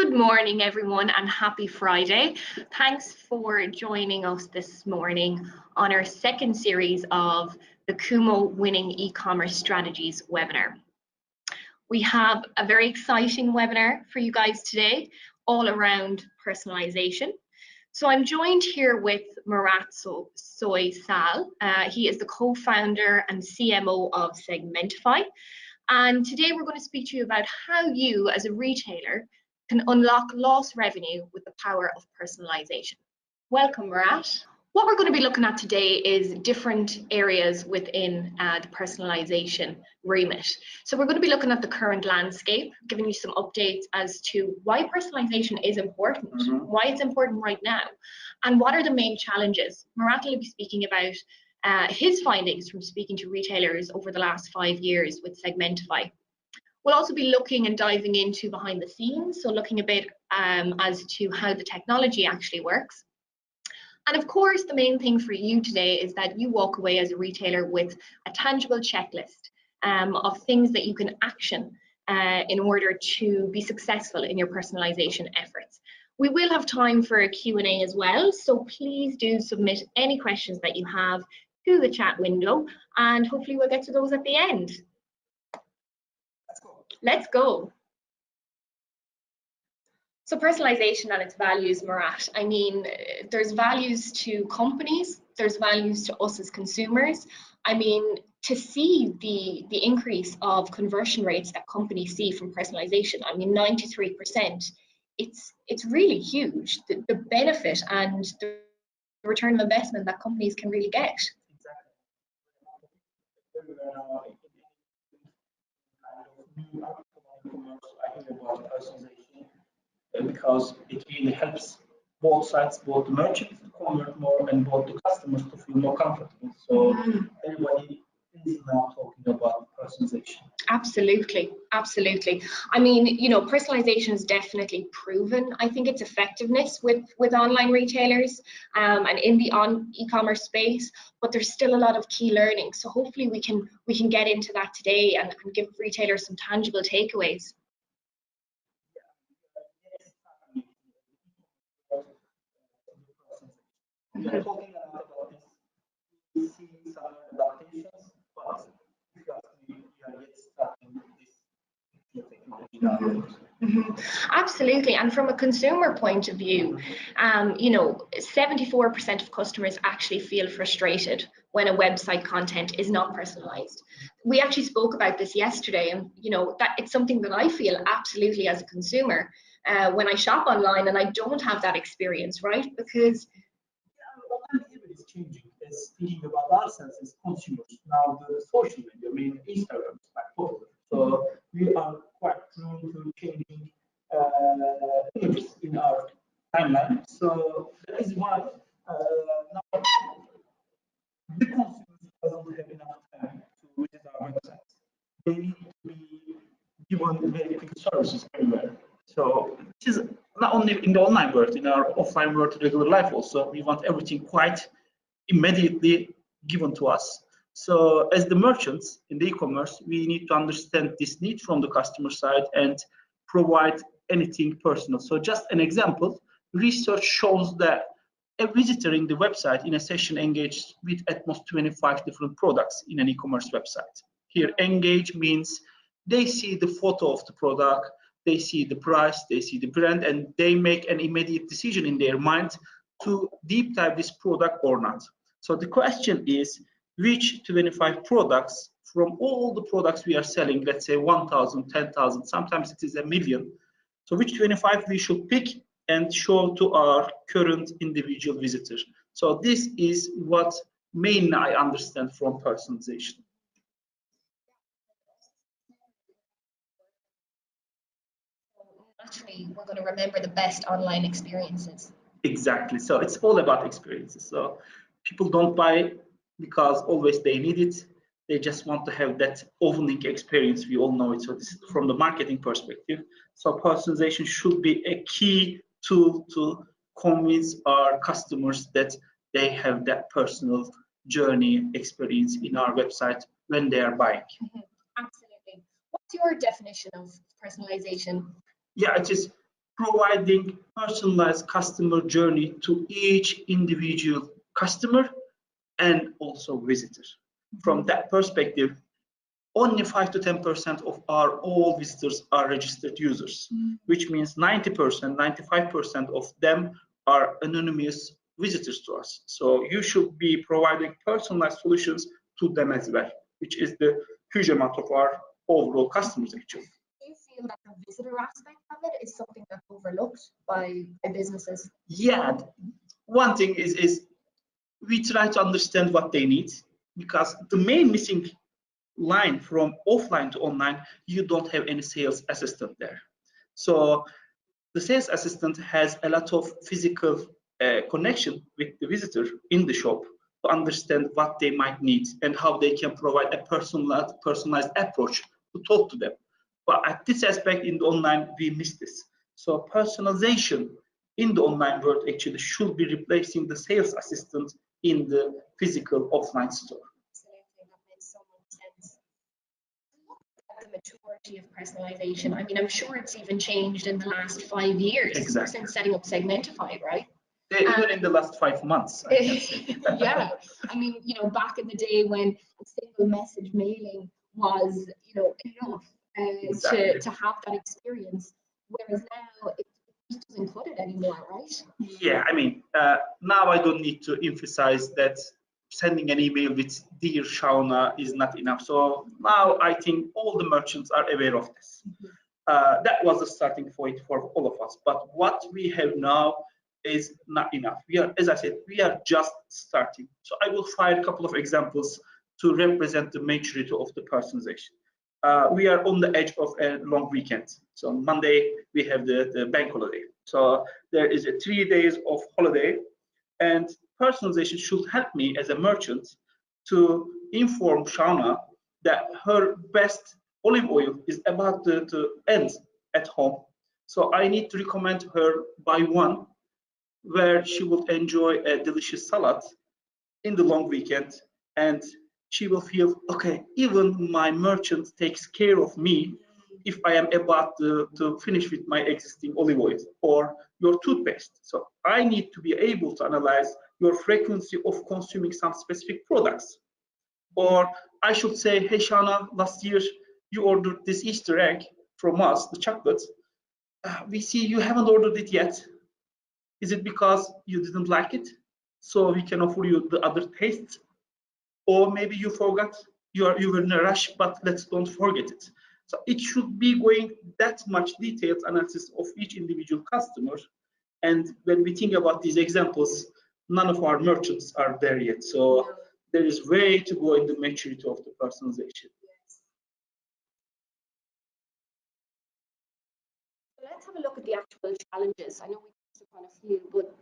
Good morning, everyone, and happy Friday. Thanks for joining us this morning on our second series of the Kooomo Winning E-commerce Strategies webinar. We have a very exciting webinar for you guys today, all around personalization. So I'm joined here with Murat Soysal. He is the co-founder and CMO of Segmentify. And today we're going to speak to you about how you, as a retailer, can unlock lost revenue with the power of personalization. Welcome, Murat. What we're going to be looking at today is different areas within the personalization remit. So we're going to be looking at the current landscape, giving you some updates as to why personalization is important, why it's important right now, and what are the main challenges. Murat will be speaking about his findings from speaking to retailers over the last 5 years with Segmentify. We'll also be looking and diving into behind the scenes, so looking a bit as to how the technology actually works. And of course, the main thing for you today is that you walk away as a retailer with a tangible checklist of things that you can action in order to be successful in your personalization efforts. We will have time for a Q&A as well, so please do submit any questions that you have to the chat window, and hopefully we'll get to those at the end. Let's go. So personalization and its values, Murat. I mean, there's values to companies, there's values to us as consumers. I mean, to see the increase of conversion rates that companies see from personalization, I mean, 93%, it's really huge, the benefit and the return of investment that companies can really get. I think about personalization because it really helps both sides, both the merchants to convert more and both the customers to feel more comfortable. So everybody is now talking about personalization. Absolutely, absolutely. I mean, you know, personalization is definitely proven, I think, its effectiveness with online retailers and in the e-commerce space, but there's still a lot of key learning. So hopefully we can get into that today and give retailers some tangible takeaways. We are talking a lot about this. We see some adaptations, but if you ask me, we are yet starting this technology. Absolutely, and from a consumer point of view, you know, 74% of customers actually feel frustrated when a website content is not personalized. We actually spoke about this yesterday, and you know that it's something that I feel absolutely as a consumer when I shop online and I don't have that experience, right? Because online behavior is changing. It's thinking about ourselves as consumers. Now the social media, I mean Instagram is quite popular. So we are quite prone to changing images in our timeline. So that is why now the consumers doesn't have enough time to visit our websites. They need to be given very quick services everywhere. So this is not only in the online world, in our offline world, regular life also, we want everything quite immediately given to us. So as the merchants in the e-commerce, we need to understand this need from the customer side and provide anything personal. So just an example, research shows that a visitor in the website in a session engages with at most 25 different products in an e-commerce website. Here, engage means they see the photo of the product, they see the price, they see the brand, and they make an immediate decision in their mind to deep dive this product or not. So the question is, which 25 products from all the products we are selling, let's say 1,000, 10,000, sometimes it is 1 million. So which 25 we should pick and show to our current individual visitor. So this is what mainly I understand from personalization. Naturally, we're going to remember the best online experiences. Exactly. So it's all about experiences. So people don't buy because always they need it. They just want to have that opening experience. We all know it. So this is from the marketing perspective. So personalization should be a key tool to convince our customers that they have that personal journey experience in our website when they are buying. Absolutely. What's your definition of personalization? Yeah, it is providing personalized customer journey to each individual customer and also visitor. From that perspective, only 5 to 10% of our all visitors are registered users, which means 90%, 95% of them are anonymous visitors to us. So you should be providing personalized solutions to them as well, which is the huge amount of our overall customers actually. Do you feel that the visitor aspect of it is something that's overlooked by businesses? Yeah, one thing is we try to understand what they need, because the main missing line from offline to online, you don't have any sales assistant there. So the sales assistant has a lot of physical connection with the visitor in the shop to understand what they might need and how they can provide a personalized approach to talk to them. But at this aspect in the online, we miss this. So personalization in the online world actually should be replacing the sales assistant in the physical offline store. The maturity of personalization. I mean, I'm sure it's even changed in the last 5 years. Exactly. Since setting up Segmentify, right? Even in the last 5 months, I can say. Yeah, I mean, you know, back in the day when a single message mailing was, you know, enough Exactly. to have that experience, whereas now it just doesn't cut it anymore, right? Yeah, I mean, now I don't need to emphasize that sending an email with "Dear Shauna" is not enough. So now I think all the merchants are aware of this. That was the starting point for all of us. But what we have now is not enough. We are, as I said, we are just starting. So I will fire a couple of examples to represent the maturity of the personalization. We are on the edge of a long weekend. So on Monday, we have the bank holiday. So there is a 3 days of holiday, and personalization should help me as a merchant to inform Shauna that her best olive oil is about to end at home. So I need to recommend her buy one where she will enjoy a delicious salad in the long weekend, and she will feel, okay, even my merchant takes care of me if I am about to finish with my existing olive oil or your toothpaste. So I need to be able to analyze your frequency of consuming some specific products. Or I should say, hey Shauna, last year you ordered this Easter egg from us, the chocolate. We see you haven't ordered it yet. Is it because you didn't like it? So we can offer you the other tastes. Or maybe you forgot, you were in a rush, but let's don't forget it. So it should be going that much detailed analysis of each individual customer. And when we think about these examples, none of our merchants are there yet. So there is way to go in the maturity of the personalization. Let's have a look at the actual challenges. I know we touched upon a few, but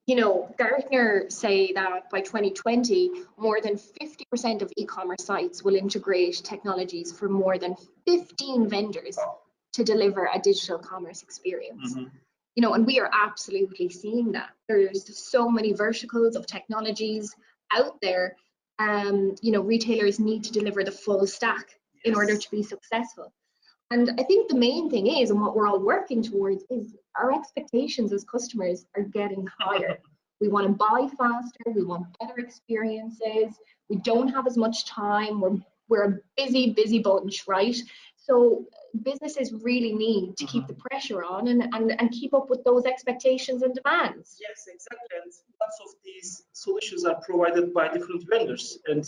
you know, Gartner say that by 2020, more than 50% of e-commerce sites will integrate technologies from more than 15 vendors to deliver a digital commerce experience. You know, and we are absolutely seeing that. There's so many verticals of technologies out there. You know, retailers need to deliver the full stack in order to be successful. And I think the main thing is, and what we're all working towards, is our expectations as customers are getting higher. We want to buy faster, we want better experiences, we don't have as much time, we're a busy bunch, right? So businesses really need to keep the pressure on and keep up with those expectations and demands. Yes, exactly. And lots of these solutions are provided by different vendors. And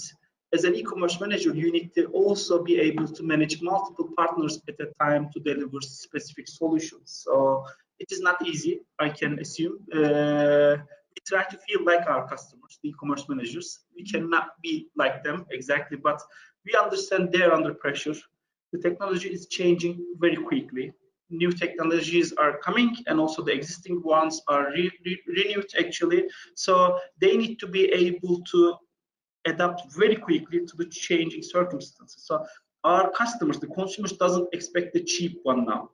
as an e-commerce manager, you need to also be able to manage multiple partners at a time to deliver specific solutions. So it is not easy, I can assume. We try to feel like our customers, the e-commerce managers. We cannot be like them exactly, but we understand they're under pressure. The technology is changing very quickly. New technologies are coming, and also the existing ones are renewed actually. So they need to be able to adapt very quickly to the changing circumstances. So our customers, the consumers, doesn't expect the cheap one now.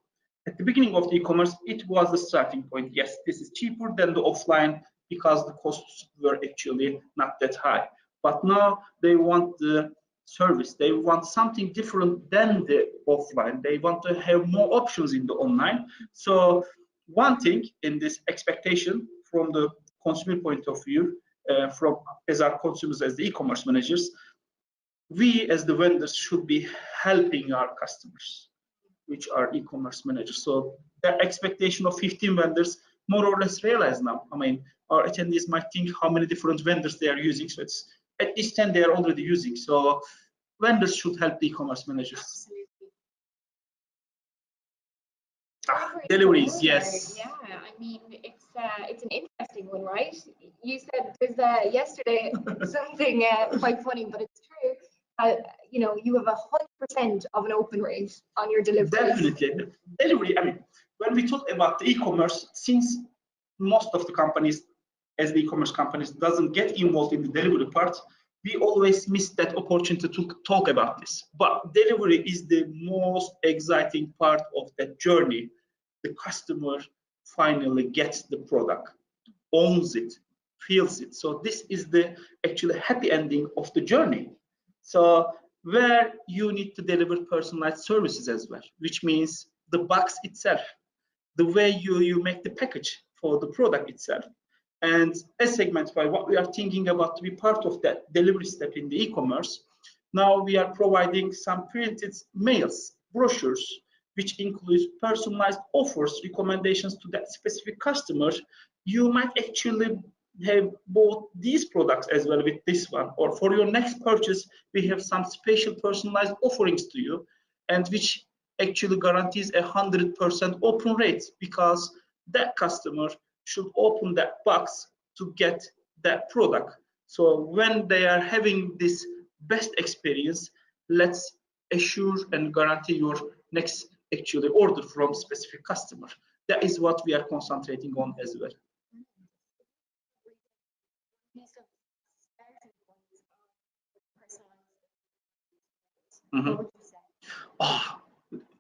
At the beginning of the e-commerce, it was the starting point. Yes, this is cheaper than the offline because the costs were actually not that high. But now they want the service. They want something different than the offline. They want to have more options in the online. So one thing in this expectation from the consumer point of view, from as our consumers, as the e-commerce managers, we as the vendors should be helping our customers, which are e-commerce managers. So the expectation of 15 vendors more or less realized now. I mean, our attendees might think how many different vendors they are using. So it's at least 10 they are already using. So vendors should help the e-commerce managers. Deliveries, yes. Yeah, I mean, it's an interesting one, right? You said there's yesterday something quite funny, but it's true. You know, you have 100% of an open rate on your delivery. Definitely. Delivery, I mean, when we talk about the e-commerce, since most of the companies, as the e-commerce companies, doesn't get involved in the delivery part, we always miss that opportunity to talk about this. But delivery is the most exciting part of that journey. The customer finally gets the product, owns it, feels it. So this is the actually happy ending of the journey. So where you need to deliver personalized services as well, which means the box itself, the way you make the package for the product itself. And as Segmentify, what we are thinking about to be part of that delivery step in the e-commerce, now we are providing some printed mails, brochures, which includes personalized offers, recommendations to that specific customer. You might actually have both these products as well with this one, or for your next purchase, we have some special personalized offerings to you, and which actually guarantees 100% open rate, because that customer should open that box to get that product. So when they are having this best experience, let's assure and guarantee your next actually order from specific customer. That is what we are concentrating on as well. Mm-hmm.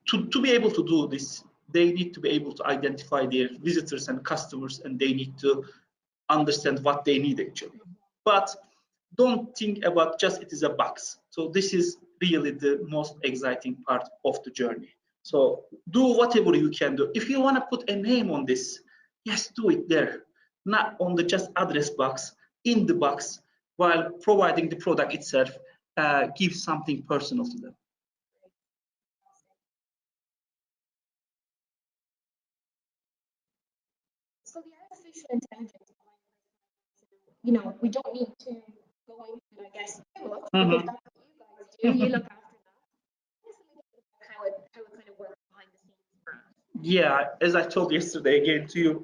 To be able to do this, they need to be able to identify their visitors and customers, and they need to understand what they need actually. But don't think about just it is a box. So this is really the most exciting part of the journey. So do whatever you can do. If you want to put a name on this, yes, do it there, not on the just address box, in the box, while providing the product itself, give something personal to them. So the artificial intelligence, you know, we don't need to go into it, I guess, too much, because that's what you guys do. You look after that. How it kind of works behind the scenes for us. Yeah, as I told yesterday again to you,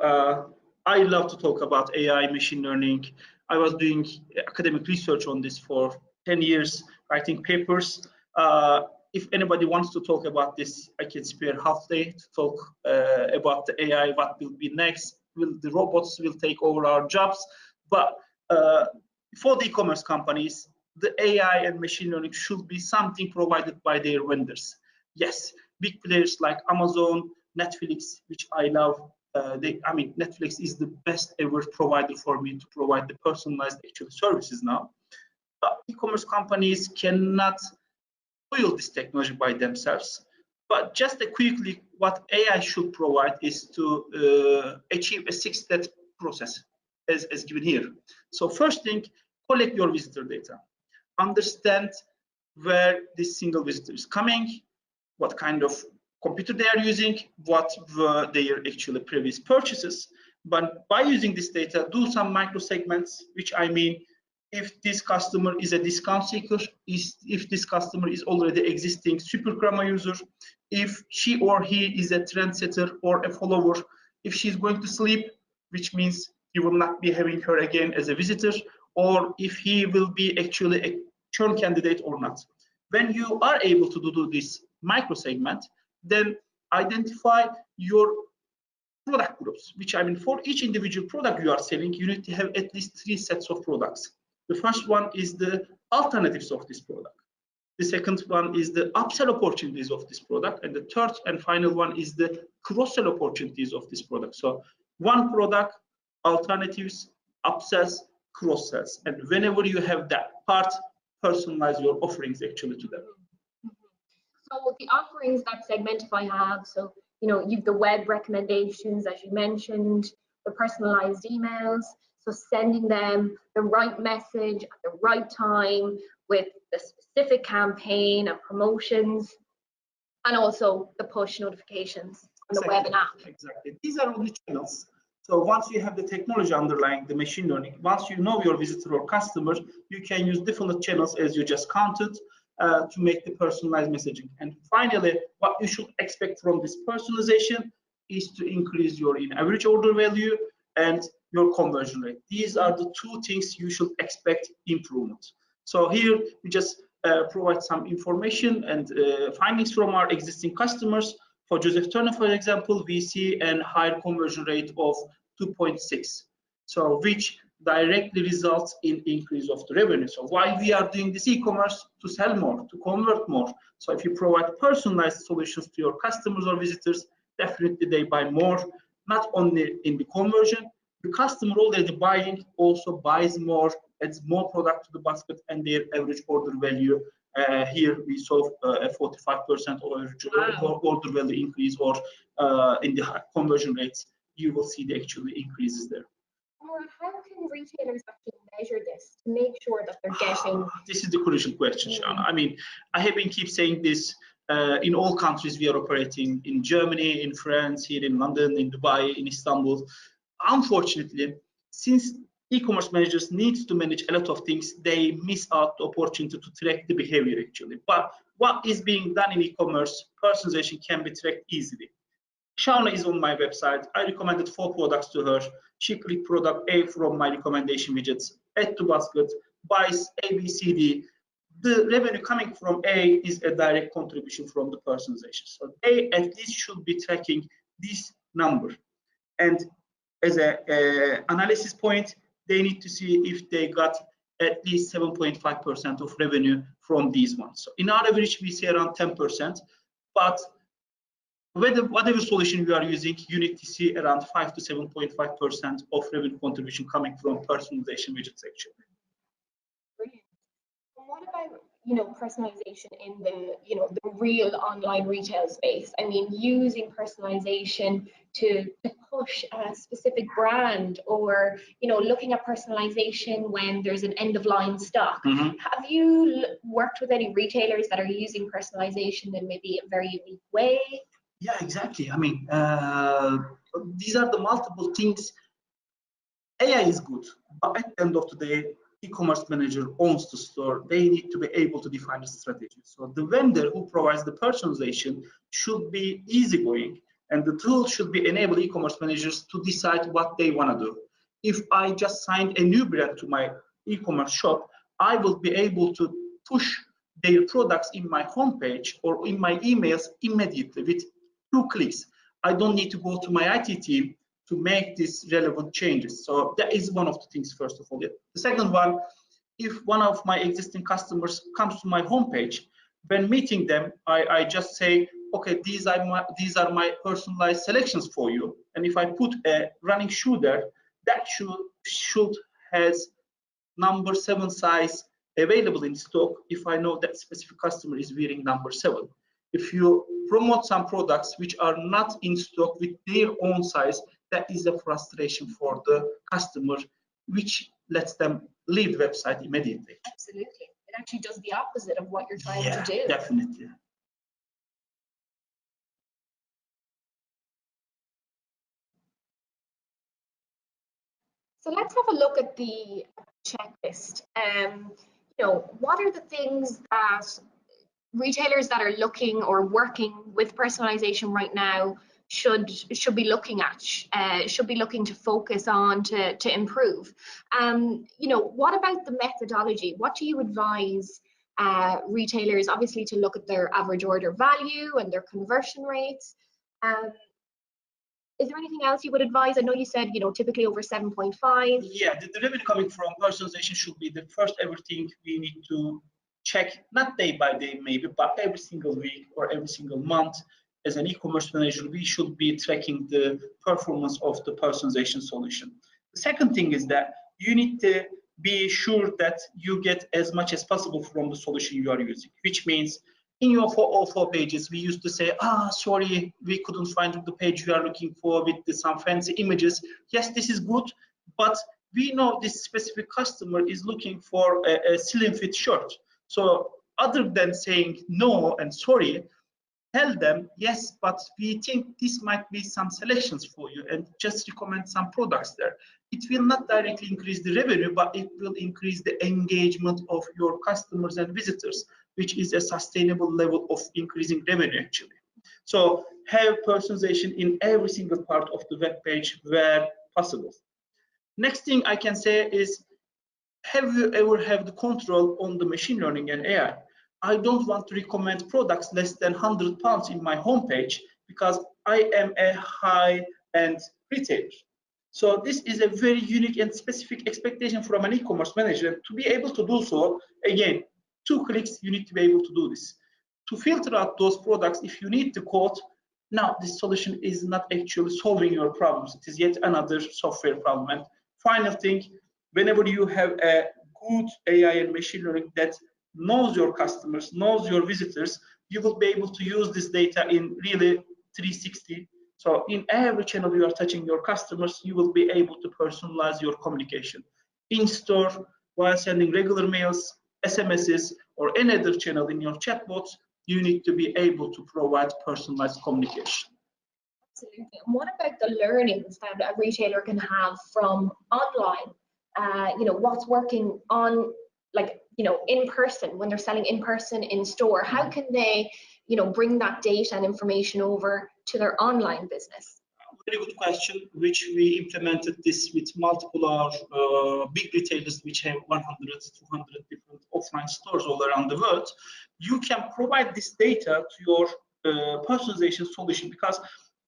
I love to talk about AI, machine learning. I was doing academic research on this for 10 years, writing papers. If anybody wants to talk about this, I can spare half day to talk about the AI, what will be next. The robots will take over our jobs? But for the e-commerce companies, the AI and machine learning should be something provided by their vendors. Yes, big players like Amazon, Netflix, which I love. I mean, Netflix is the best ever provider for me to provide the personalized actual services now. E-commerce companies cannot build this technology by themselves. But just quickly, what AI should provide is to achieve a 6-step process, as given here. So first thing, collect your visitor data. Understand where this single visitor is coming, what kind of computer they are using, what were their actually previous purchases. But by using this data, do some micro segments, which I mean, if this customer is a discount seeker, if this customer is already existing Super Kooomo user, if she or he is a trendsetter or a follower, if she's going to sleep, which means you will not be having her again as a visitor, or if he will be actually a churn candidate or not. When you are able to do this micro segment, then identify your product groups, which I mean, for each individual product you are selling, you need to have at least 3 sets of products. The first one is the alternatives of this product. The second one is the upsell opportunities of this product. And the third and final one is the cross-sell opportunities of this product. So one product, alternatives, upsells, cross-sells. And whenever you have that part personalize your offerings actually to them. So the offerings that Segmentify have, so you've the web recommendations, as you mentioned, the personalized emails, so sending them the right message at the right time with the specific campaign and promotions, and also the push notifications on the web and app. Exactly. These are all the channels. So once you have the technology underlying the machine learning, once you know your visitor or customer, you can use different channels as you just counted to make the personalized messaging. And finally, what you should expect from this personalization is to increase your average order value and your conversion rate. These are the two things you should expect improvement. So here we just provide some information and findings from our existing customers. For Joseph Turner, for example, we see a higher conversion rate of 2.6, so which directly results in increase of the revenue. So why we are doing this e-commerce? To sell more, to convert more. So if you provide personalized solutions to your customers or visitors, definitely they buy more, not only in the conversion, the customer already buying also buys more, adds more product to the basket, and their average order value here we saw a 45% order value increase, or in the conversion rates, you will see the actual increases there. Moran, how can retailers actually measure this to make sure that they're getting? This is the crucial question, Shauna. I mean, I have been keep saying this in all countries we are operating, in Germany, in France, here in London, in Dubai, in Istanbul. Unfortunately, since e-commerce managers need to manage a lot of things, they miss out the opportunity to track the behavior actually. But what is being done in e-commerce, personalization can be tracked easily. Shauna is on my website. I recommended 4 products to her. She clicked product A from my recommendation widgets, add to basket, buys A, B, C, D. The revenue coming from A is a direct contribution from the personalization. So they at least should be tracking this number. And as an analysis point, they need to see if they got at least 7.5% of revenue from these ones. So in our average, we see around 10%, but whatever solution we are using, you need to see around 5 to 7.5% of revenue contribution coming from personalization widgets actually. Brilliant. And what about personalization in the real online retail space? I mean, using personalization to push a specific brand, or looking at personalization when there's an end of line stock. Have you worked with any retailers that are using personalization in maybe a very unique way? Yeah, exactly. I mean, these are the multiple things. AI is good, but at the end of the day, e-commerce manager owns the store. They need to be able to define a strategy. So the vendor who provides the personalization should be easygoing, and the tool should be enable e-commerce managers to decide what they want to do. If I just signed a new brand to my e-commerce shop, I will be able to push their products in my homepage or in my emails immediately with 2 clicks. I don't need to go to my IT team to make these relevant changes. So that is one of the things, first of all. The second one, if one of my existing customers comes to my homepage, when meeting them, I just say, okay, these are my personalized selections for you. And if I put a running shoe there, that shoe has number 7 size available in stock if I know that specific customer is wearing number 7. If you promote some products which are not in stock with their own size, that is a frustration for the customer, which lets them leave the website immediately. Absolutely. It actually does the opposite of what you're trying to do. Definitely. So let's have a look at the checklist. What are the things that retailers that are looking or working with personalization right now should be looking at, should be looking to focus on to improve? What about the methodology? What do you advise retailers, obviously, to look at their average order value and their conversion rates? Is there anything else you would advise? I know you said, typically over 7.5. Yeah, the revenue coming from personalization should be the first everything we need to check, not day by day maybe, but every single week or every single month. As an e-commerce manager, we should be tracking the performance of the personalization solution. The second thing is that you need to be sure that you get as much as possible from the solution you are using, which means in your all four pages, we used to say, sorry, we couldn't find the page you are looking for with some fancy images. Yes, this is good, but we know this specific customer is looking for a slim fit shirt. So other than saying no and sorry, tell them, yes, but we think this might be some selections for you, and just recommend some products there. It will not directly increase the revenue, but it will increase the engagement of your customers and visitors, which is a sustainable level of increasing revenue actually. So have personalization in every single part of the web page where possible. Next thing I can say is, have you ever had the control on the machine learning and AI? I don't want to recommend products less than £100 in my homepage because I am a high-end retailer. So this is a very unique and specific expectation from an e-commerce manager. And to be able to do so, again, 2 clicks, you need to be able to do this. To filter out those products, if you need the code, now this solution is not actually solving your problems. It is yet another software problem. And final thing, whenever you have a good AI and machine learning that knows your customers, knows your visitors, you will be able to use this data in really 360. So in every channel you are touching your customers, you will be able to personalize your communication. In store, while sending regular mails, SMSs, or any other channel in your chatbots, you need to be able to provide personalized communication. Absolutely. And what about the learnings that a retailer can have from online? What's working on, in person, when they're selling in person in store? How can they, bring that data and information over to their online business? Very good question, which we implemented this with multiple big retailers which have 100, 200 different offline stores all around the world. You can provide this data to your personalization solution because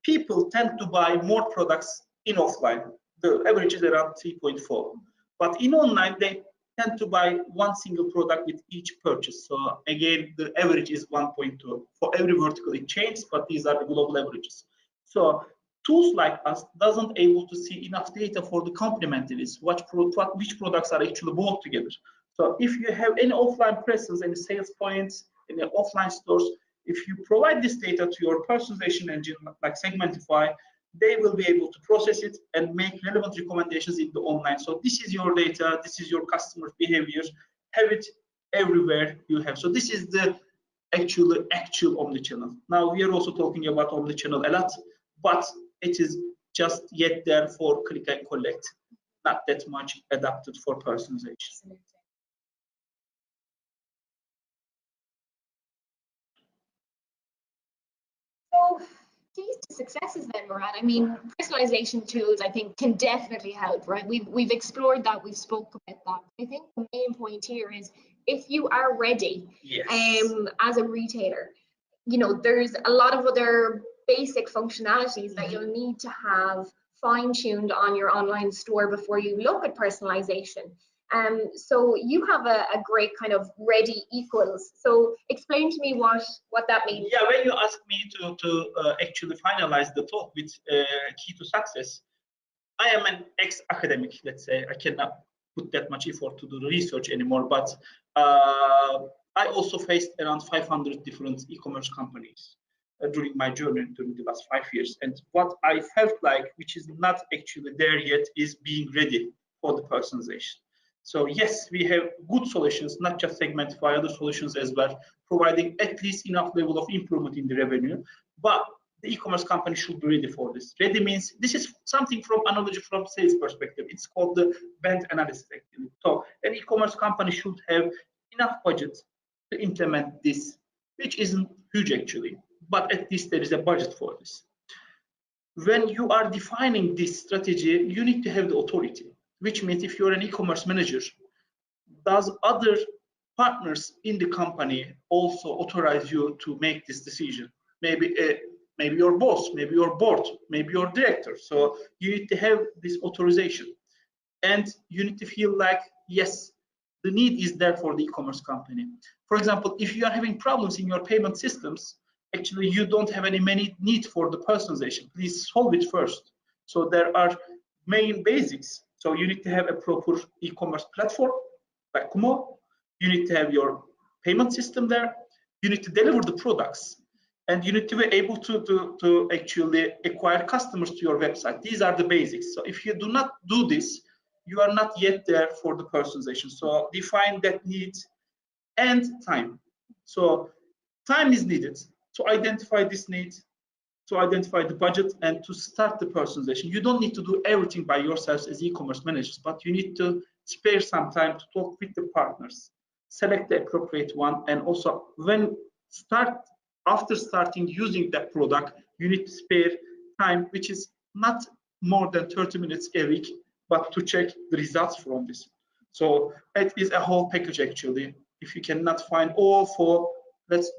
people tend to buy more products in offline. The average is around 3.4. But in online, they tend to buy one single product with each purchase. So again, the average is 1.2. For every vertical it changes, but these are the global averages. So tools like us doesn't able to see enough data for the complementaries, which products are actually bought together. So if you have any offline presence, any sales points, any offline stores, if you provide this data to your personalization engine like Segmentify, they will be able to process it and make relevant recommendations in the online. So this is your data, this is your customer behavior, have it everywhere you have. So this is the actual omnichannel. Now we are also talking about omnichannel a lot, but it is just yet there for click and collect, not that much adapted for personalization. So keys to successes then, Moran. I mean, personalization tools, I think, can definitely help, right? We've explored that, we've spoken about that. I think the main point here is if you are ready, yes, as a retailer, there's a lot of other basic functionalities that you'll need to have fine-tuned on your online store before you look at personalization. So you have a great kind of ready equals. So explain to me what that means. Yeah, when you ask me to actually finalize the talk with key to success, I am an ex-academic, let's say. I cannot put that much effort to do the research anymore, but I also faced around 500 different e-commerce companies during my journey during the last 5 years. And what I felt like, which is not actually there yet, is being ready for the personalization. So yes, we have good solutions, not just Segmentify, other solutions as well, providing at least enough level of improvement in the revenue. But the e-commerce company should be ready for this. Ready means this is something from analogy from sales perspective. It's called the band analysis actually. So an e-commerce company should have enough budget to implement this, which isn't huge actually, but at least there is a budget for this. When you are defining this strategy, you need to have the authority, which means if you're an e-commerce manager, does other partners in the company also authorize you to make this decision? Maybe your boss, maybe your board, maybe your director. So you need to have this authorization, and you need to feel like, yes, the need is there for the e-commerce company. For example, if you are having problems in your payment systems, actually you don't have any need for the personalization. Please solve it first. So there are main basics So you need to have a proper e-commerce platform like Kooomo. You need to have your payment system there. You need to deliver the products, and you need to be able to actually acquire customers to your website. These are the basics. So if you do not do this, you are not yet there for the personalization. So define that need and time. So time is needed to identify this need, to identify the budget, and to start the personalization. You don't need to do everything by yourselves as e-commerce managers, but you need to spare some time to talk with the partners, select the appropriate one, and also after starting using that product, you need to spare time, which is not more than 30 minutes a week, but to check the results from this. So it is a whole package actually. If you cannot find all four,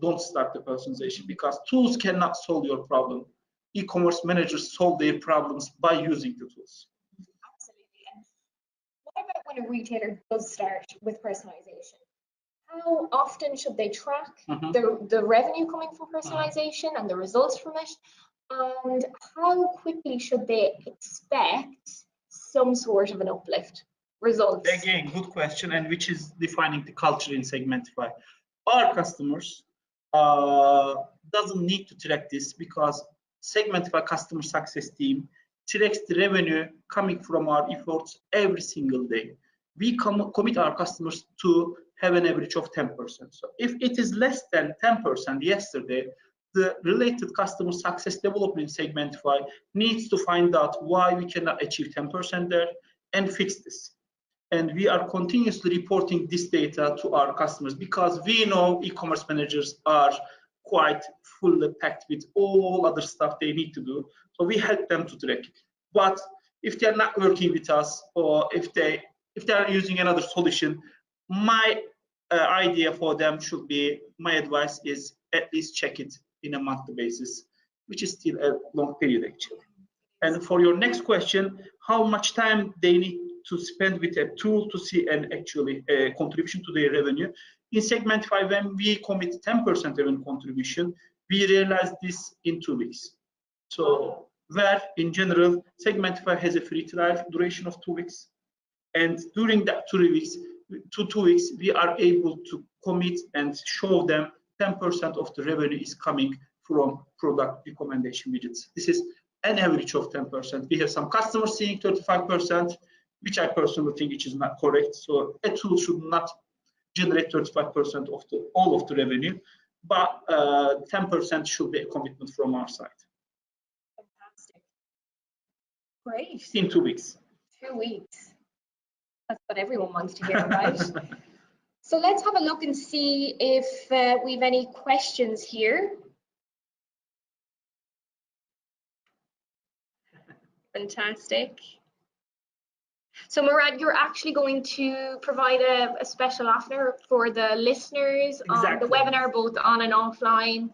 don't start the personalization, because tools cannot solve your problem. E-commerce managers solve their problems by using the tools. Absolutely. And what about when a retailer does start with personalization? How often should they track the revenue coming from personalization and the results from it? And how quickly should they expect some sort of an uplift? Results. Again, good question, and which is defining the culture in Segmentify. Our customers doesn't need to track this, because Segmentify customer success team tracks the revenue coming from our efforts every single day. We commit our customers to have an average of 10%. So if it is less than 10% yesterday, the related customer success developer in Segmentify needs to find out why we cannot achieve 10% there and fix this. And we are continuously reporting this data to our customers, because we know e-commerce managers are quite fully packed with all other stuff they need to do. So we help them to track. But if they're not working with us, or if they are using another solution, my idea for them should be, my advice is at least check it in a monthly basis, which is still a long period actually. And for your next question, how much time they need to spend with a tool to see an actually contribution to their revenue. In Segmentify, when we commit 10% revenue contribution, we realize this in 2 weeks. So where in general, Segmentify has a free trial duration of 2 weeks. And during that 2 weeks, we are able to commit and show them 10% of the revenue is coming from product recommendation widgets. This is an average of 10%. We have some customers seeing 35%, which I personally think which is not correct. So a tool should not generate 35% of all of the revenue, but 10% should be a commitment from our side. Fantastic. Great. In 2 weeks. 2 weeks. That's what everyone wants to hear, right? So let's have a look and see if we have any questions here. Fantastic. So Murat, you're actually going to provide a special offer for the listeners on the webinar, both on and offline,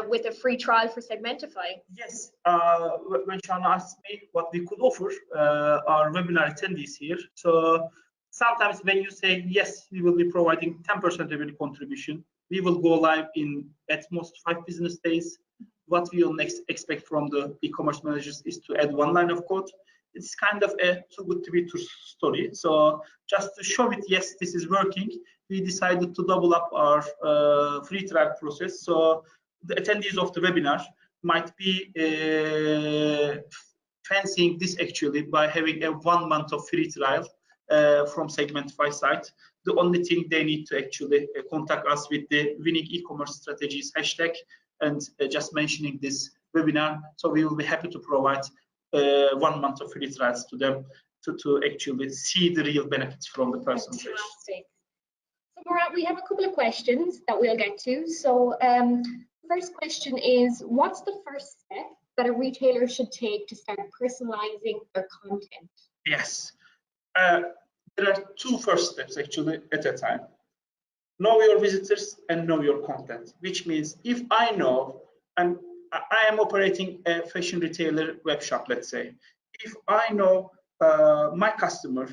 with a free trial for Segmentify. Yes, when Shauna asked me what we could offer our webinar attendees here, so sometimes when you say yes, we will be providing 10% revenue contribution, we will go live in at most 5 business days. What we will next expect from the e-commerce managers is to add 1 line of code. It's kind of a too good to be true story. So just to show it, yes, this is working, we decided to double up our free trial process. So the attendees of the webinar might be fancying this actually by having a 1 month of free trial from Segmentify site. The only thing they need to actually contact us with the winning e-commerce strategies hashtag and just mentioning this webinar. So we will be happy to provide 1 month of free trials to them to actually see the real benefits from the personalization. Fantastic. So Murat, we have a couple of questions that we'll get to. So first question is, what's the first step that a retailer should take to start personalizing their content? Yes, there are 2 first steps actually at a time. Know your visitors and know your content, which means if I know, and I am operating a fashion retailer web shop, let's say, if I know my customer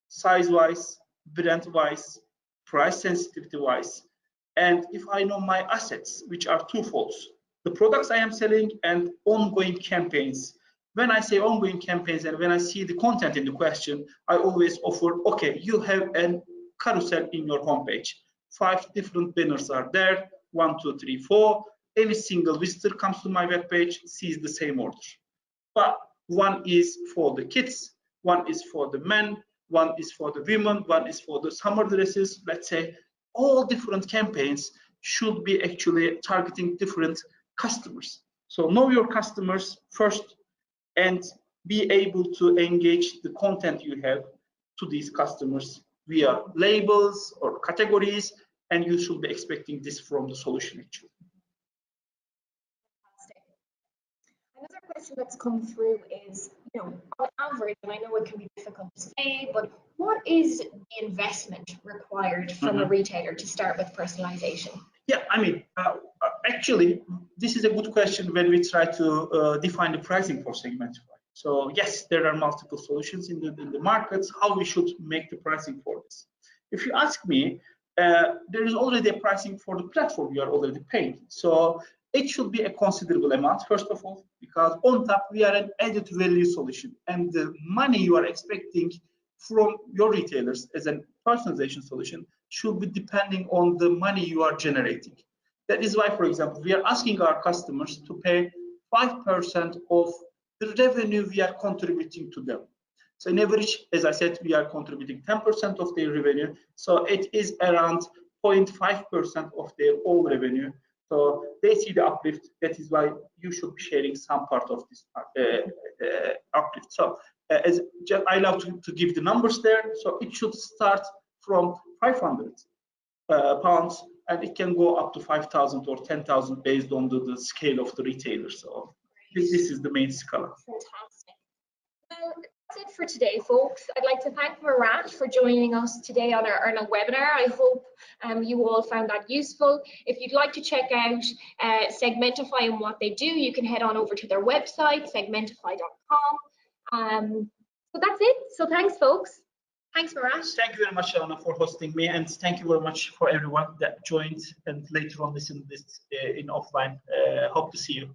size-wise, brand-wise, price sensitivity-wise, and if I know my assets, which are twofolds, the products I am selling and ongoing campaigns, when I say ongoing campaigns and when I see the content in the question, I always offer, okay, you have a carousel in your homepage. 5 different banners are there, 1, 2, 3, 4. Any single visitor comes to my web page, sees the same order. But one is for the kids, one is for the men, one is for the women, one is for the summer dresses. Let's say all different campaigns should be actually targeting different customers. So know your customers first and be able to engage the content you have to these customers via labels or categories, and you should be expecting this from the solution actually. Another question that's come through is, on average, and I know it can be difficult to say, but what is the investment required from a retailer to start with personalization? Yeah, I mean, actually, this is a good question when we try to define the pricing for Segmentify. So yes, there are multiple solutions in the markets, how we should make the pricing for this. If you ask me, there is already a pricing for the platform you are already paying. So it should be a considerable amount, first of all, because on top we are an added value solution, and the money you are expecting from your retailers as a personalization solution should be depending on the money you are generating. That is why, for example, we are asking our customers to pay 5% of the revenue we are contributing to them. So in average, as I said, we are contributing 10% of their revenue. So it is around 0.5% of their whole revenue. So they see the uplift. That is why you should be sharing some part of this uplift. So I love to give the numbers there. So it should start from 500 pounds, and it can go up to 5,000 or 10,000 based on the scale of the retailer. So this is the main scala. Fantastic. Well, that's it for today, folks. I'd like to thank Murat for joining us today on our webinar. I hope you all found that useful. If you'd like to check out Segmentify and what they do, you can head on over to their website, segmentify.com. So that's it. So thanks, folks. Thanks, Murat. Thank you very much, Shauna, for hosting me, and thank you very much for everyone that joined and later on listened this in offline. Hope to see you.